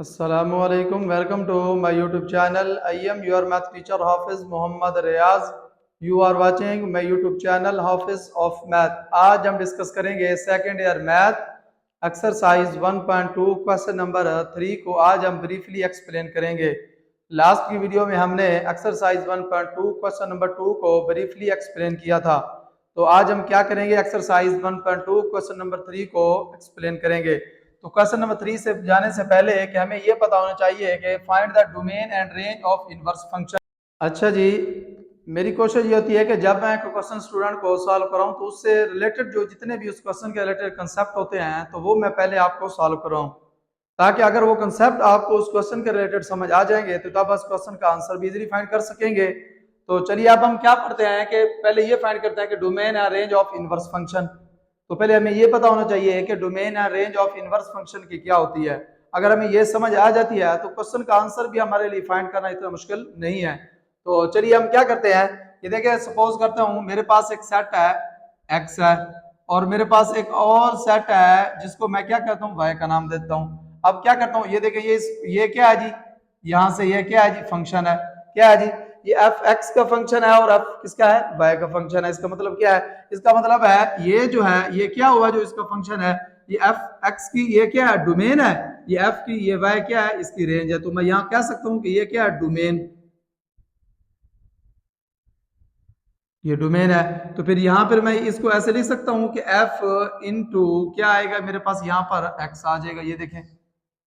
Assalamualaikum. Welcome to my YouTube channel. I am your math teacher Hafiz Muhammad Riaz. You are watching my YouTube channel Hafiz of Math. आज हम discuss करेंगे second year math exercise 1.2 question number 3 को आज हम briefly explain करेंगे। Last की video में हमने एक्सरसाइज 1.2 क्वेश्चन नंबर 2 को ब्रीफली एक्सप्लेन किया था। तो आज हम क्या करेंगे, एक्सरसाइज 1.2 क्वेश्चन नंबर 3 को एक्सप्लेन करेंगे। तो क्वेश्चन नंबर 3 से जाने से पहले कि हमें ये पता होना चाहिए कि find the domain and range of inverse function. अच्छा जी, मेरी कोशिश ये होती है कि जब मैं क्वेश्चन स्टूडेंट को सॉल्व कराऊं तो उससे रिलेटेड जो जितने भी उस क्वेश्चन के रिलेटेड कंसेप्ट होते हैं तो वो मैं पहले आपको सॉल्व कराऊं, ताकि अगर वो कंसेप्ट आपको उस क्वेश्चन के रिलेटेड समझ आ जाएंगे तो तब उस क्वेश्चन का आंसर भी इजीली फाइंड कर सकेंगे। तो चलिए अब हम क्या पढ़ते हैं कि पहले ये फाइंड करते हैं कि domain and range of inverse function. तो पहले हमें ये पता होना चाहिए कि domain and range of inverse function की क्या होती है। अगर हमें ये समझ आ जाती है तो क्वेश्चन का आंसर भी हमारे लिए फाइंड करना इतना मुश्किल नहीं है। तो चलिए हम क्या करते हैं, ये देखिए सपोज करता हूँ मेरे पास एक सेट है एक्स है और मेरे पास एक और सेट है जिसको मैं क्या कहता हूँ वाई का नाम देता हूँ। अब क्या करता हूँ, ये देखिए ये क्या है जी, यहाँ से ये क्या है जी, फंक्शन है। क्या है जी, ये एफ एक्स का फंक्शन है और एफ किसका है, वाई का फंक्शन है। इसका मतलब क्या है, इसका मतलब है ये जो है ये क्या हुआ, जो इसका फंक्शन है ये एफ एक्स की ये क्या है, डोमेन है, ये एफ की ये वाई क्या है, इसकी रेंज है। तो मैं यहाँ कह सकता हूँ कि ये क्या है, डोमेन, ये डोमेन है। तो फिर यहाँ पर मैं इसको ऐसे लिख सकता हूँ कि एफ इंटू क्या आएगा मेरे पास, यहाँ पर एक्स आ जाएगा। ये देखें,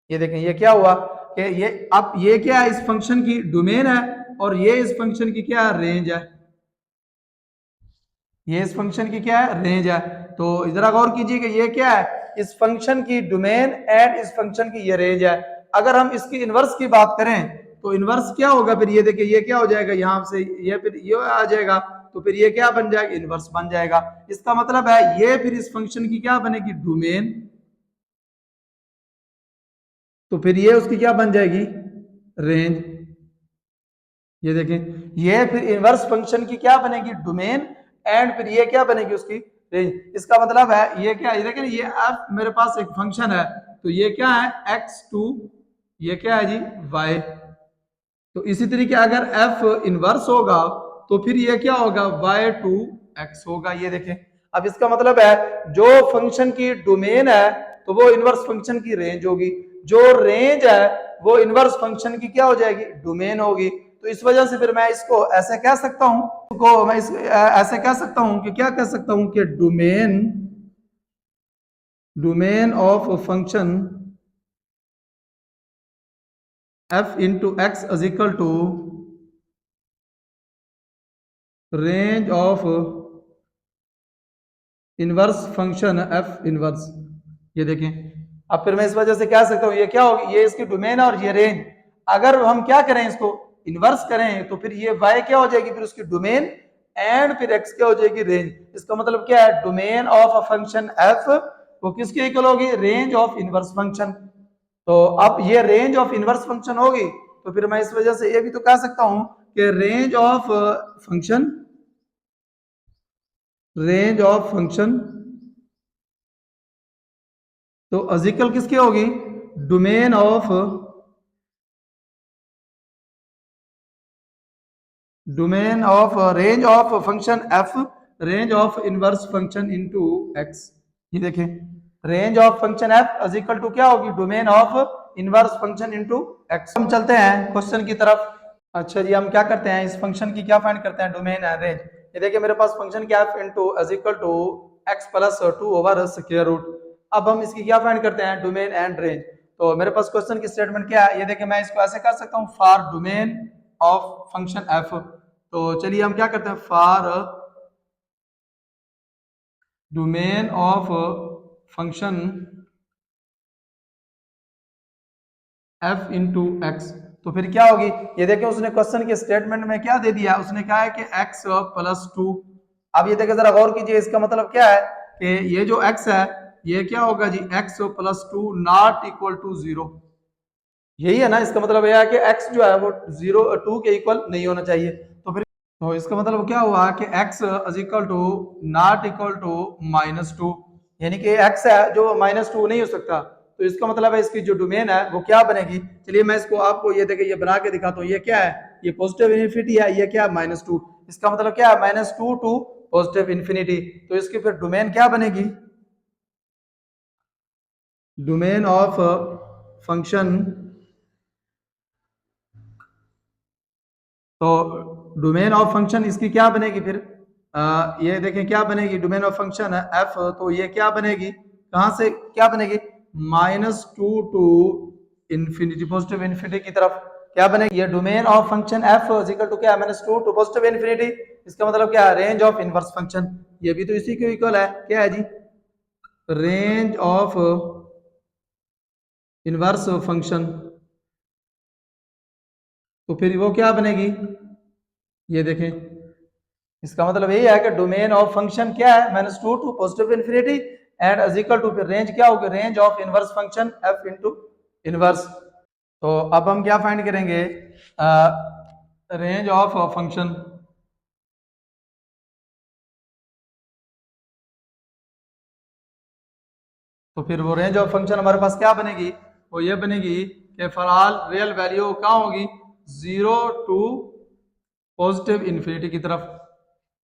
ये देखें ये क्या हुआ कि ये अब ये क्या है, इस फंक्शन की डोमेन है और ये इस फंक्शन की क्या है, रेंज है। ये इस फंक्शन की क्या है, रेंज है। तो जरा गौर कीजिए कि ये क्या है, इस फंक्शन की डोमेन एंड इस फंक्शन की ये रेंज है। अगर हम इसकी इनवर्स की बात करें तो इनवर्स क्या होगा, फिर ये देखिए ये क्या हो जाएगा, यहां से ये फिर ये आ जाएगा, तो फिर ये क्या बन जाएगा, इनवर्स बन जाएगा। इसका मतलब है ये फिर इस फंक्शन की क्या बनेगी, डोमेन, तो फिर ये उसकी क्या बन जाएगी, रेंज। ये देखें ये फिर इनवर्स फंक्शन की क्या बनेगी, डोमेन, एंड फिर ये क्या बनेगी, उसकी रेंज। इसका मतलब है ये क्या है, देखें ये एफ मेरे पास एक फंक्शन है, तो ये क्या है एक्स टू, ये क्या है जी वाई। तो इसी तरीके अगर एफ इनवर्स होगा तो फिर ये क्या होगा, वाई टू एक्स होगा। ये देखें, अब इसका मतलब है जो फंक्शन की डोमेन है तो वो इनवर्स फंक्शन की रेंज होगी, जो रेंज है वो इनवर्स फंक्शन की क्या हो जाएगी, डोमेन होगी। तो इस वजह से फिर मैं इसको ऐसे कह सकता हूं, को मैं ऐसे कह सकता हूं कि क्या कह सकता हूं कि domain, domain of function F into X is equal to range of inverse function F inverse. ये देखें, अब फिर मैं इस वजह से क्या सकता हूं, ये क्या होगी, ये इसकी डोमेन है और ये रेंज। अगर हम क्या करें, इसको इनवर्स करें तो फिर ये y क्या हो जाएगी, फिर उसकी डोमेन, एंड फिर x क्या हो जाएगी, रेंज। इसका मतलब क्या है, domain of a function f वो किसके इक्वल होगी, रेंज ऑफ इनवर्स फंक्शन। तो अब ये रेंज ऑफ इनवर्स फंक्शन होगी तो फिर मैं इस वजह से ये भी तो कह सकता हूं कि range of function, range of function तो अजिकल किसकी होगी, domain of, domain of range of function F, range of inverse function into X. ये देखें range of function F is equal to क्या होगी, domain of inverse function into X. हम चलते हैं क्वेश्चन की तरफ। अच्छा जी, हम क्या करते हैं, इस फंक्शन की क्या फाइंड करते हैं, डोमेन एंड रेंज। ये देखिए मेरे पास फंक्शन क्या F into equal to X plus 2 over square root. अब हम इसकी क्या फाइंड करते हैं, डोमेन एंड रेंज। तो मेरे पास क्वेश्चन की स्टेटमेंट क्या है, ये देखिए मैं इसको ऐसे कर सकता हूँ, for domain of function F. तो चलिए हम क्या करते हैं, for domain of function F into x. तो फिर क्या होगी, ये देखिए उसने क्वेश्चन के स्टेटमेंट में क्या दे दिया, उसने कहा है कि x प्लस 2। अब ये देखिए जरा गौर कीजिए, इसका मतलब क्या है कि ये जो x है ये क्या होगा जी, x plus 2 not equal to 0। यही है ना, इसका मतलब यह है कि x जो है वो 2 के इक्वल नहीं होना चाहिए। तो फिर तो इसका मतलब क्या हुआ कि x is equal to not equal to -2, यानी कि x है जो -2 नहीं हो सकता। तो इसका मतलब है इसकी जो डोमेन है वो क्या बनेगी। चलिए मैं इसको आपको ये देखिए ये बना के दिखाता हूँ। ये क्या है, ये पॉजिटिव इन्फिनिटी है, ये क्या है -2। इसका मतलब क्या है -2 टू पॉजिटिव इन्फिनिटी। तो इसकी फिर डोमेन क्या बनेगी, डोमेन ऑफ फंक्शन। तो डोमेन ऑफ फंक्शन इसकी क्या बनेगी फिर, ये देखें क्या बनेगी, डोमेन ऑफ फंक्शन है एफ, तो ये क्या बनेगी, कहां से क्या बनेगी, -2 टू इंफिनिटी पॉजिटिव इन्फिनिटी की तरफ क्या बनेगी। ये domain of function F equal to क्या है, -2 टू पॉजिटिव इन्फिनिटी। इसका मतलब क्या है, रेंज ऑफ इनवर्स फंक्शन। ये भी तो इसी के इक्वल है, क्या है जी, रेंज ऑफ इनवर्स फंक्शन। तो फिर वो क्या बनेगी, ये देखें इसका मतलब यही है कि डोमेन ऑफ फंक्शन क्या है, -2 to positive infinity and is equal to फिर रेंज क्या होगी, range of inverse function F into inverse. तो अब हम क्या फाइंड करेंगे, रेंज ऑफ फंक्शन। तो फिर वो रेंज ऑफ फंक्शन हमारे पास क्या बनेगी, वो ये बनेगी कि फॉर ऑल रियल वैल्यू क्या होगी, 0 टू पॉजिटिव इन्फिनिटी की तरफ।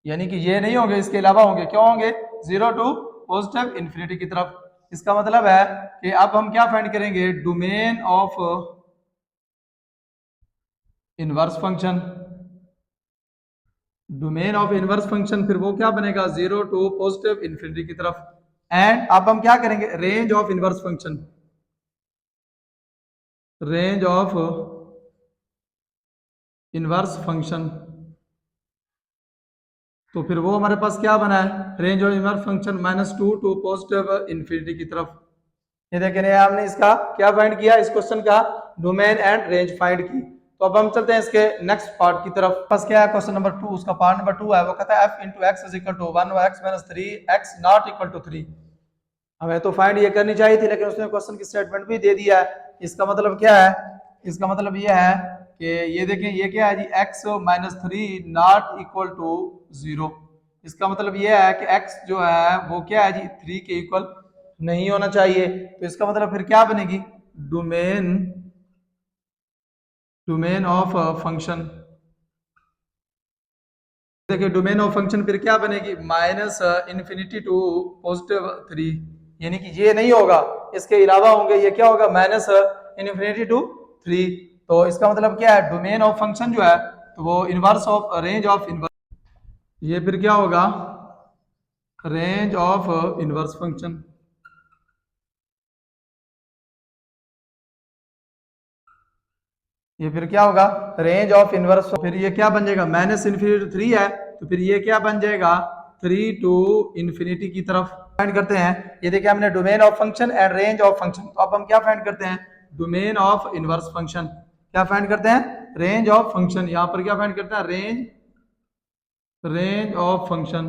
यानी कि ये नहीं होंगे, इसके अलावा होंगे, क्यों होंगे, 0 टू पॉजिटिव इन्फिनिटी की तरफ। इसका मतलब है कि अब हम क्या फाइंड करेंगे, domain of inverse function. Domain of inverse function फिर वो क्या बनेगा, 0 टू पॉजिटिव इन्फिनिटी की तरफ। एंड अब हम क्या करेंगे, range of inverse function, range of inverse function. तो फिर वो हमारे पास क्या बना है, range of inverse function -2 to positive infinity की तरफ। ये देखें हमने इसका क्या फाइंड किया, इस क्वेश्चन का डोमेन एंड रेंज फाइंड की। तो अब हम चलते हैं इसके नेक्स्ट पार्ट की तरफ। बस क्या है क्वेश्चन नंबर 2, उसका पार्ट नंबर 2 है, वो कहता है f into X is equal to 1x-3x not equal to 3। हमें तो फाइंड ये करनी चाहिए थी, लेकिन उसने क्वेश्चन की स्टेटमेंट भी दे दिया है। इसका मतलब क्या है, इसका मतलब ये है कि ये देखें ये क्या है जी, x-3 नॉट इक्वल टू 0। इसका मतलब ये है कि x जो है वो क्या है जी, 3 के इक्वल नहीं होना चाहिए। तो इसका मतलब फिर क्या बनेगी, डोमेन, डोमेन ऑफ फंक्शन। देखिए डोमेन ऑफ फंक्शन फिर क्या बनेगी, -इन्फिनिटी टू +3। यानी कि ये नहीं होगा, इसके अलावा होंगे, ये क्या होगा, -इन्फिनिटी टू 3। तो इसका मतलब क्या है, डोमेन ऑफ फंक्शन जो है तो वो inverse of range of inverse, ये फिर क्या होगा, रेंज ऑफ इनवर्स फंक्शन। ये फिर क्या होगा, रेंज ऑफ इनवर्स। फिर ये क्या बन जाएगा, -इन्फिनिटी टू 3 है, तो फिर ये क्या बन जाएगा, 3 टू इन्फिनिटी की तरफ। फाइंड करते हैं, ये देखिए हमने domain of function and range of function. तो अब हम क्या फाइंड करते हैं, डोमेन ऑफ इनवर्स फंक्शन। क्या फाइंड करते हैं, रेंज ऑफ फंक्शन। यहां पर क्या फाइंड करते हैं, रेंज, रेंज ऑफ फंक्शन।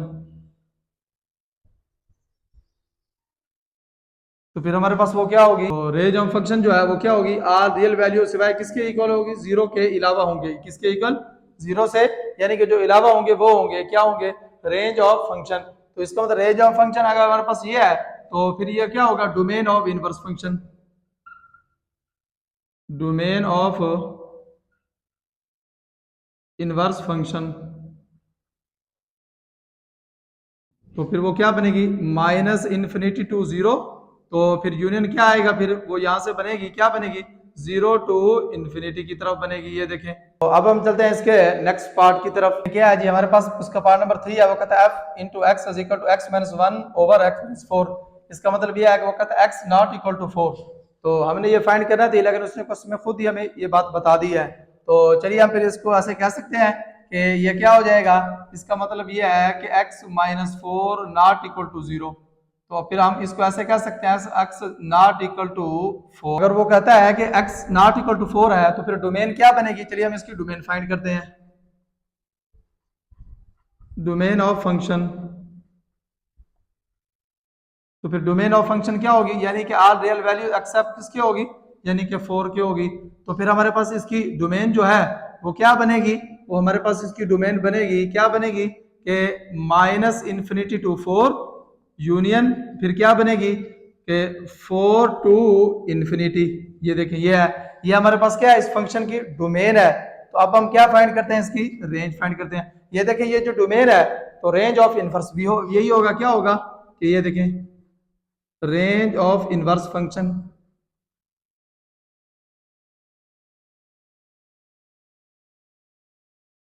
तो फिर हमारे पास वो क्या होगी, तो रेंज ऑफ फंक्शन जो है वो क्या होगी, आर रियल वैल्यू सिवाय किसके इक्वल होगी, 0 के अलावा होंगे। किसके इक्वल, 0 से, यानी कि जो अलावा होंगे वो होंगे, क्या होंगे, रेंज ऑफ फंक्शन। तो इसका मतलब रेंज ऑफ फंक्शन अगर हमारे पास ये है, तो फिर ये क्या होगा, domain of inverse function, domain of inverse function. तो फिर वो क्या बनेगी, -इन्फिनिटी टू 0। तो फिर यूनियन क्या आएगा, फिर वो यहां से बनेगी, क्या बनेगी, 0 टू इन्फिनिटी की तरफ बनेगी। ये देखें। तो अब हम चलते हैं इसके नेक्स्ट पार्ट की तरफ। क्या है जी हमारे पास, उसका पार्ट नंबर 3 है, वो कहता है f into X is equal to x-1/x-4। इसका मतलब ये है कि वो कहता है x नॉट इक्वल टू 4। तो हमने ये फाइंड करना थी, लेकिन उसने क्वेश्चन में खुद ही हमें ये बात बता दी है। तो चलिए हम फिर इसको ऐसे कह सकते हैं कि ये क्या हो जाएगा, इसका मतलब ये है कि x-4 नॉट इक्वल टू 0। तो फिर हम इसको ऐसे कह सकते हैं, x नॉट इक्वल टू 4। अगर वो कहता है कि x नॉट इक्वल टू 4 है, तो फिर डोमेन क्या बनेगी। चलिए हम इसकी डोमेन फाइंड करते हैं, डोमेन ऑफ फंक्शन। तो फिर डोमेन ऑफ फंक्शन क्या होगी, यानी कि ऑल रियल वैल्यू एक्सेप्ट किसकी होगी, यानी कि 4 की होगी। तो फिर हमारे पास इसकी डोमेन जो है वो क्या बनेगी, वो हमारे पास इसकी डोमेन बनेगी, क्या बनेगी कि -इन्फिनिटी टू 4 यूनियन, फिर क्या बनेगी के 4 टू इंफिनिटी, ये देखें ये है, ये हमारे पास क्या है, इस फंक्शन की डोमेन है। तो अब हम क्या फाइंड करते हैं, इसकी रेंज फाइंड करते हैं। ये देखें ये जो डोमेन है, तो रेंज ऑफ इनवर्स भी हो यही होगा, क्या होगा कि ये देखें range of inverse function,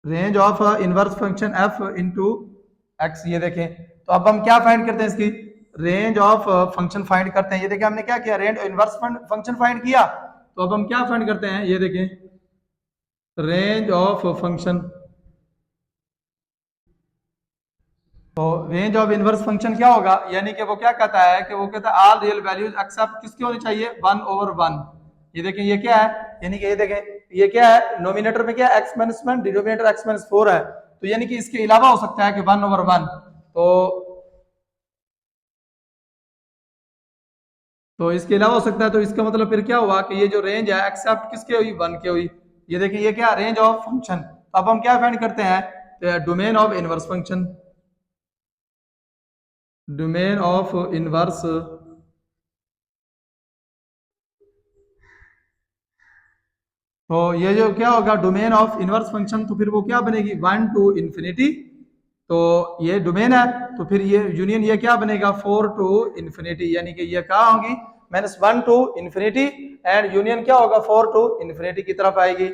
range of inverse function F into x, ये देखें। तो अब हम क्या फाइंड करते हैं, इसकी रेंज ऑफ फंक्शन फाइंड करते हैं। ये देखें हमने क्या किया, रेंज इनवर्स फंक्शन फाइंड किया। तो अब हम क्या फाइंड करते हैं, ये देखें रेंज ऑफ फंक्शन। तो रेंज ऑफ इनवर्स फंक्शन क्या होगा, यानी कि वो क्या कहता है कि वो कहता है ऑल रियल वैल्यूज एक्सेप्ट किसकी होनी चाहिए, 1/1। ये देखें ये क्या है, यानी कि ये देखें ये क्या है, नोमिनेटर में क्या है x minus 1, denominator x minus 4 है। तो यानी कि इसके अलावा हो सकता है कि 1/1। तो इसके अलावा हो सकता है, तो इसका मतलब फिर क्या हुआ कि ये जो रेंज है एक्सेप्ट किसके हुई, 1 के हुई। ये देखिए ये क्या रेंज ऑफ फंक्शन। अब हम क्या फाइंड करते हैं, domain of inverse function, domain of inverse. तो ये जो क्या होगा डोमेन ऑफ इनवर्स फंक्शन, तो फिर वो क्या बनेगी 1 टू इंफिनिटी। तो ये डोमेन है, तो फिर ये यूनियन ये क्या बनेगा 4 टू इंफिनिटी, यानी कि ये क्या होगी -1 टू इंफिनिटी, एंड यूनियन क्या होगा 4 टू इंफिनिटी की तरफ आएगी।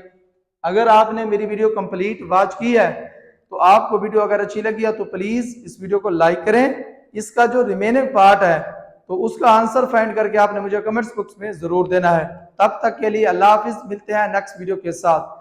अगर आपने मेरी वीडियो कंप्लीट वॉच की है, तो आपको वीडियो अगर अच्छी लगी है तो प्लीज इस वीडियो को लाइक करें। इसका जो रिमेनिंग पार्ट है, तो उसका आंसर फाइंड करके आपने मुझे कमेंट्स बॉक्स में जरूर देना है। तब तक के लिए अल्लाह हाफिज, मिलते हैं नेक्स्ट वीडियो के साथ।